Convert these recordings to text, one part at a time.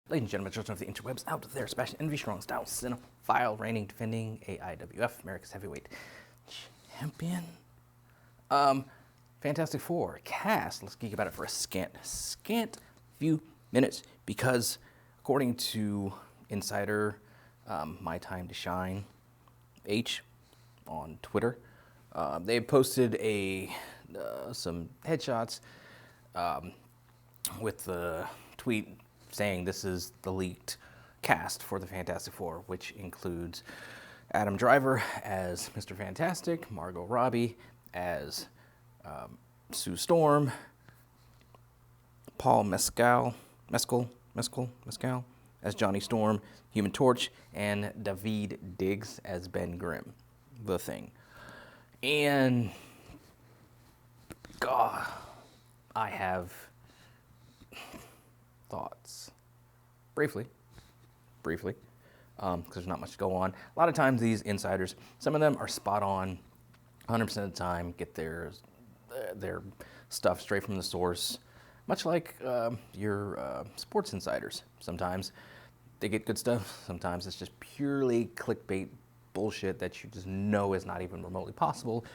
Ladies and gentlemen, children of the interwebs out there, Sebastian Envy, strong style, cinephile, reigning, defending AIWF, America's heavyweight champion. Fantastic Four cast. Let's geek about it for a scant few minutes because, according to Insider, MyTimeToShineHello on Twitter, they posted some headshots with the tweet saying this is the leaked cast for the Fantastic Four, which includes Adam Driver as Mr. Fantastic, Margot Robbie as Sue Storm, Paul Mescal as Johnny Storm, Human Torch, and David Diggs as Ben Grimm, the Thing. And God, I have thoughts. Briefly, because there's not much to go on. A lot of times these insiders, some of them are spot on 100% of the time, get their stuff straight from the source, much like your sports insiders. Sometimes they get good stuff, sometimes it's just purely clickbait bullshit that you just know is not even remotely possible,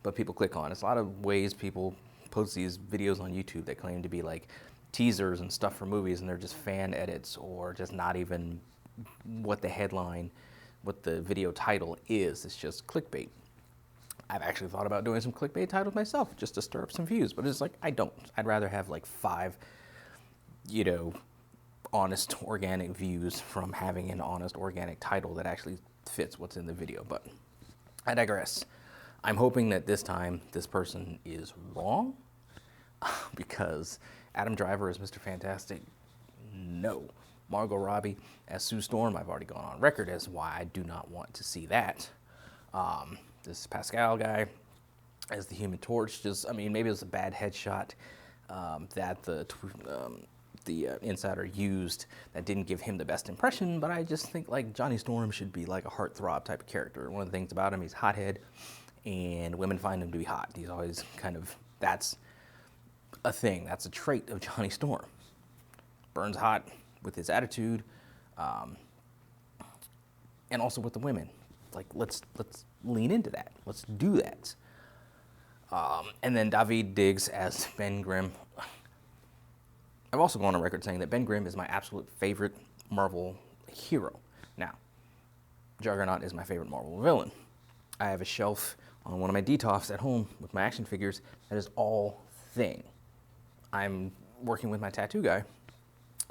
but people click on. It's a lot of ways people post these videos on YouTube that claim to be like teasers and stuff for movies, and they're just fan edits or just not even what the headline, what the video title is. It's just clickbait. I've actually thought about doing some clickbait titles myself just to stir up some views, but it's like, I don't. I'd rather have like 5, honest, organic views from having an honest, organic title that actually fits what's in the video, but I digress. I'm hoping that this time this person is wrong because Adam Driver as Mr. Fantastic, no. Margot Robbie as Sue Storm, I've already gone on record as why I do not want to see that. This Pascal guy as the Human Torch, maybe it was a bad headshot that the insider used that didn't give him the best impression, but I just think like Johnny Storm should be like a heartthrob type of character. One of the things about him, he's hothead, and women find him to be hot. He's always that's a thing. That's a trait of Johnny Storm. Burns hot with his attitude, and also with the women. Like let's lean into that. Let's do that. And then David Diggs as Ben Grimm. I've also gone on record saying that Ben Grimm is my absolute favorite Marvel hero. Now, Juggernaut is my favorite Marvel villain. I have a shelf on one of my detox at home with my action figures that is all Thing. I'm working with my tattoo guy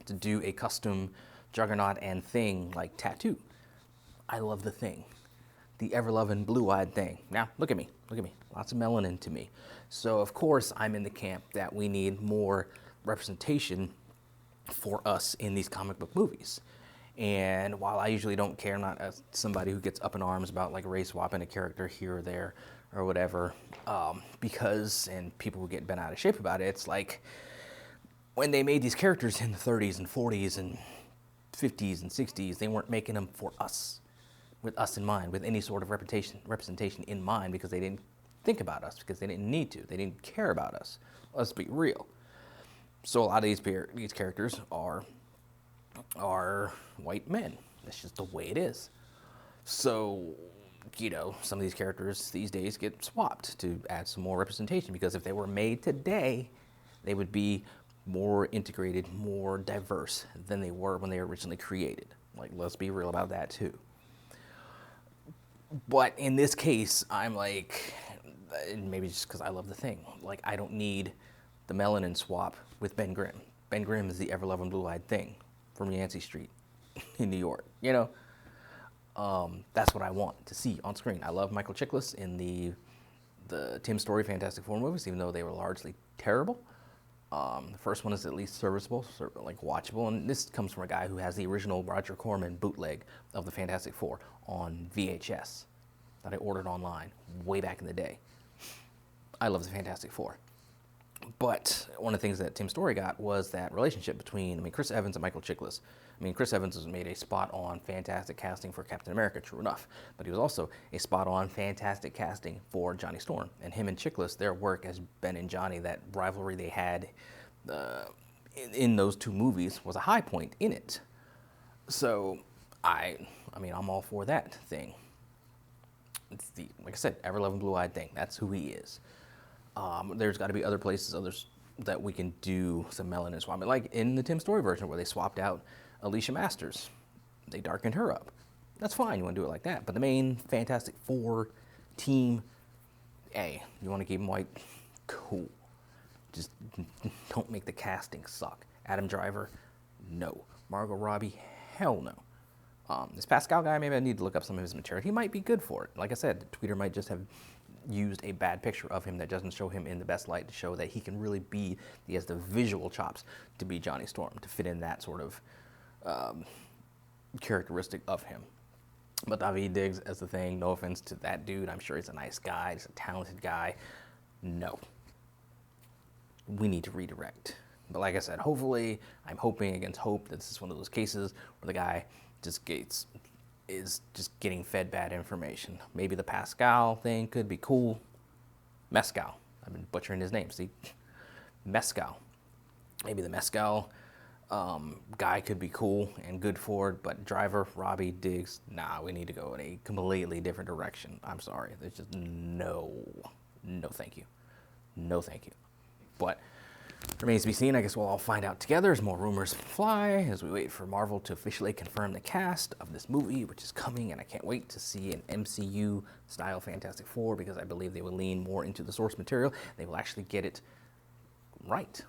to do a custom Juggernaut and Thing like tattoo. I love the Thing, the ever-loving blue-eyed Thing. Now, look at me, lots of melanin to me. So of course I'm in the camp that we need more representation for us in these comic book movies. And while I usually don't care, I'm not somebody who gets up in arms about like race swapping a character here or there or whatever, and people who get bent out of shape about it, it's like when they made these characters in the 30s and 40s and 50s and 60s, they weren't making them for us, with us in mind, with any sort of representation in mind, because they didn't think about us, because they didn't need to, they didn't care about us. Let's be real. So a lot of these characters are white men. That's just the way it is. So, some of these characters these days get swapped to add some more representation, because if they were made today, they would be more integrated, more diverse than they were when they were originally created. Like, let's be real about that too. But in this case, I'm like, maybe just because I love the Thing, like I don't need the melanin swap with Ben Grimm. Ben Grimm is the ever-loving blue-eyed Thing from Yancey Street in New York, That's what I want to see on screen. I love Michael Chiklis in the Tim Story Fantastic Four movies, even though they were largely terrible. The first one is at least serviceable, like watchable, and this comes from a guy who has the original Roger Corman bootleg of the Fantastic Four on VHS that I ordered online way back in the day. I love the Fantastic Four. But one of the things that Tim Story got was that relationship between, Chris Evans and Michael Chiklis. Chris Evans has made a spot-on fantastic casting for Captain America, true enough, but he was also a spot-on fantastic casting for Johnny Storm. And him and Chiklis, their work as Ben and Johnny, that rivalry they had in those two movies was a high point in it. So I mean, I'm all for that thing. It's the, like I said, ever-loving blue-eyed thing. That's who he is. There's got to be other places, others that we can do some melanin swapping, like in the Tim Story version where they swapped out Alicia Masters. They darkened her up. That's fine. You want to do it like that. But the main Fantastic Four team, hey, you want to keep them white? Cool. Just don't make the casting suck. Adam Driver, no. Margot Robbie, hell no. This Pascal guy, maybe I need to look up some of his material. He might be good for it. Like I said, the tweeter might just have used a bad picture of him that doesn't show him in the best light to show that he can really be, he has the visual chops to be Johnny Storm, to fit in that sort of characteristic of him. But David Diggs as the thing, no offense to that dude, I'm sure he's a nice guy, he's a talented guy. No. We need to redirect. But like I said, hopefully, I'm hoping against hope that this is one of those cases where the guy is just getting fed bad information. Maybe the Pascal thing could be cool. Mescal. I've been butchering his name, see? Mescal. Maybe the Mescal guy could be cool and good for it, but Driver, Robbie, Diggs, nah, we need to go in a completely different direction. I'm sorry. There's just no thank you. No thank you. But remains to be seen. I guess we'll all find out together as more rumors fly as we wait for Marvel to officially confirm the cast of this movie, which is coming, and I can't wait to see an MCU style Fantastic Four because I believe they will lean more into the source material. They will actually get it right.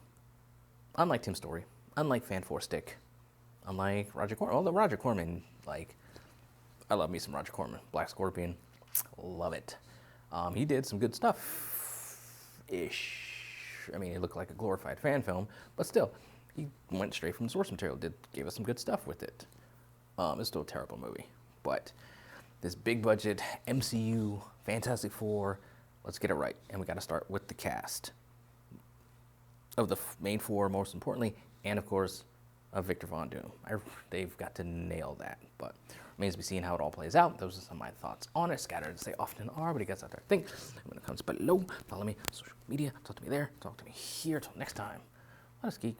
Unlike Tim Story, unlike Fan Four Stick, unlike Roger Corman. Although Roger Corman, like, I love me some Roger Corman. Black Scorpion, love it. He did some good stuff-ish. I mean, it looked like a glorified fan film, but still, he went straight from the source material, gave us some good stuff with it. It's still a terrible movie, but this big budget MCU Fantastic Four, let's get it right, and we got to start with the cast of the main four, most importantly, and of course, of Victor Von Doom. They've got to nail that, but remains to be seen how it all plays out. Those are some of my thoughts on it, scattered as they often are, but you guys out there think. When it comes below, follow me on social media, talk to me there, talk to me here. Till next time, let us geek.